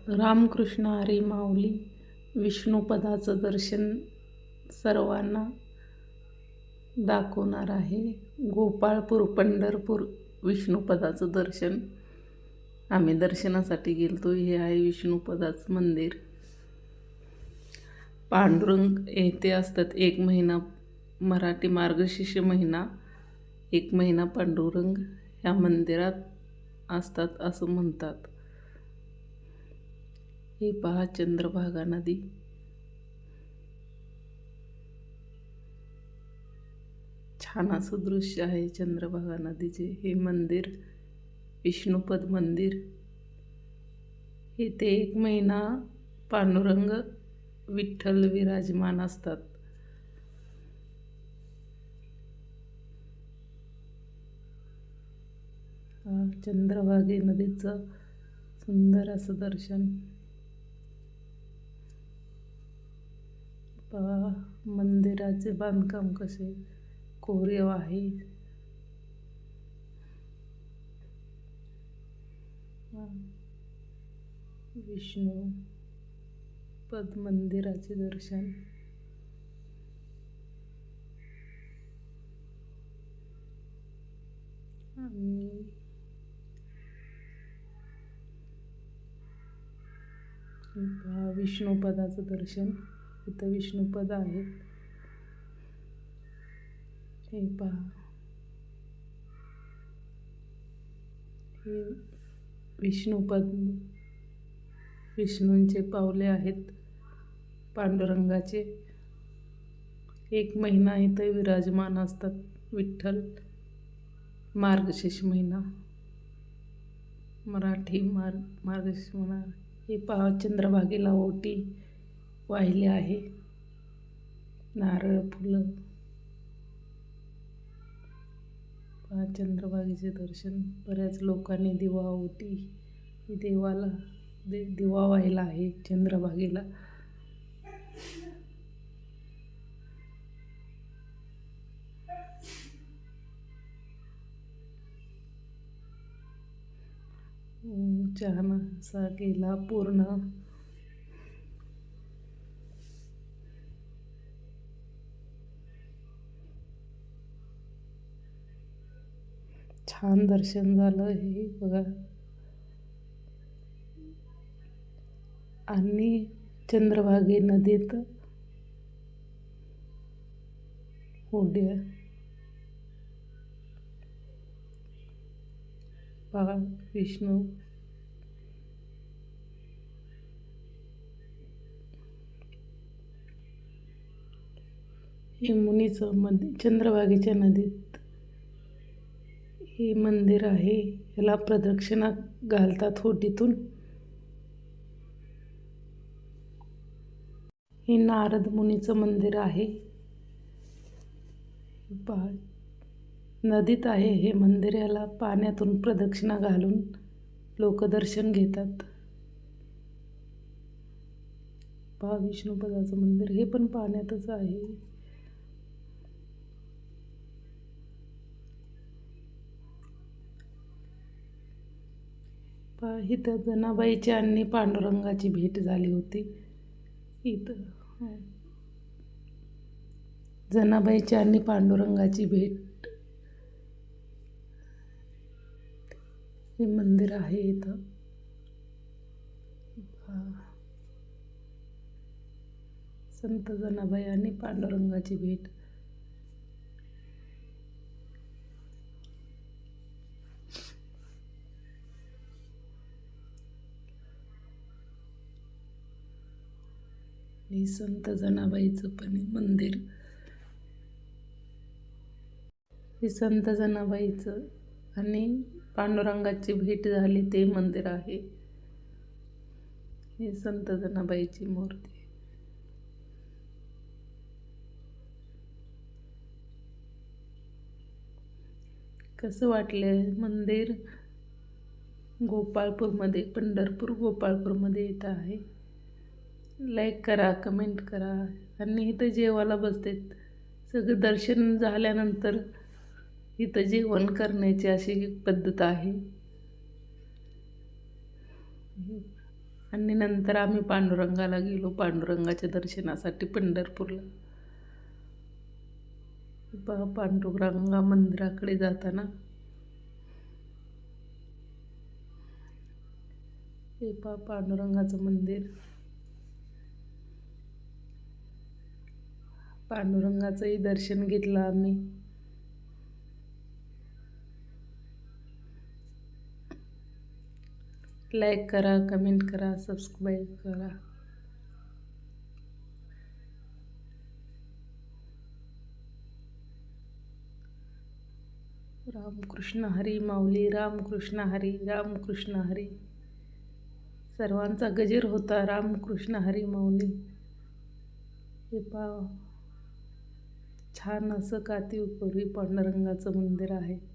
रामकृष्ण हरी माऊली विष्णुपदाचं दर्शन सर्वांना दाखवणार आहे. गोपाळपूर पंढरपूर विष्णुपदाचं दर्शन आम्ही दर्शनासाठी गेलतो. हे आहे विष्णुपदाचं मंदिर. पांडुरंग येथे असतात. 1 महिना मराठी मार्गशीर्ष महिना 1 महिना पांडुरंग ह्या मंदिरात असतात असं म्हणतात. हे पहा चंद्रभागा नदी. छान असं दृश्य आहे चंद्रभागा नदीचे. हे मंदिर विष्णुपद मंदिर. येथे 1 महिना पांडुरंग विठ्ठल विराजमान असतात. चंद्रभागे नदीचं सुंदर असं दर्शन. पहा मंदिराचे बांधकाम कसे कोरीव आहे. विष्णू पद मंदिराचे दर्शन. विष्णुपदाचं दर्शन. इथं विष्णुपद आहेत. हे पहा हे विष्णुपद. विष्णूंचे पावले आहेत पांडुरंगाचे. 1 महिना इथे विराजमान असतात विठ्ठल. मार्गशीर्ष महिना मराठी मार्गशीर्ष महिना. हे पहा चंद्रभागेला ओटी वाहिली आहे. नारळ फुलं. पहा चंद्रभागेचे दर्शन. बऱ्याच लोकांनी दिवा ओटी देवाला दिवा वाहिला आहे चंद्रभागेला. छान असा गेला पूर्ण. छान दर्शन झालं हे बघा. आणि चंद्रभागे नदीत होड्या. पहा विष्णू हे मुनीचं चंद्रभागेच्या नदीत हे मंदिर आहे. याला प्रदक्षिणा घालतात होडीतून. हे नारद मुनीचं मंदिर आहे. पहा नदीत आहे हे मंदिर. याला पाण्यातून प्रदक्षिणा घालून लोक दर्शन घेतात. पहा विष्णुपदाचं मंदिर. हे पण पाण्यातच आहे. पहा इथं जनाबाईची आणि पांडुरंगाची भेट झाली होती. इथं जनाबाईची आणि पांडुरंगाची भेट. हे मंदिर आहे इथं. संत जनाबाई आणि पांडुरंगाची भेट. हे संत जनाबाईचं पण मंदिर. हे संत जनाबाईचं आणि पांडुरंगाची भेट झाली ते मंदिर आहे. हे संत जनाबाईची मूर्ती. कसं वाटलं मंदिर? गोपाळपूरमध्ये पंढरपूर गोपाळपूरमध्ये येत आहे. लाईक करा, कमेंट करा. आणि इथं जेवायला बसतात. सगळं दर्शन झाल्यानंतर इथं जेवण करण्याची अशी पद्धत आहे. आणि नंतर आम्ही पांडुरंगाला गेलो, पांडुरंगाच्या दर्शनासाठी पंढरपूरला. पांडुरंगा मंदिराकडे जाताना हे पांडुरंगाचं मंदिर. पांडुरंगाचंही दर्शन घेतलं आम्ही. लाईक करा, कमेंट करा, सबस्क्राईब करा. रामकृष्ण हरी माऊली, रामकृष्ण हरी, रामकृष्ण हरी. सर्वांचा गजर होता रामकृष्ण हरी माऊली. हे छान असं कातीवपूर्वी पांडुरंगाचं मंदिर आहे.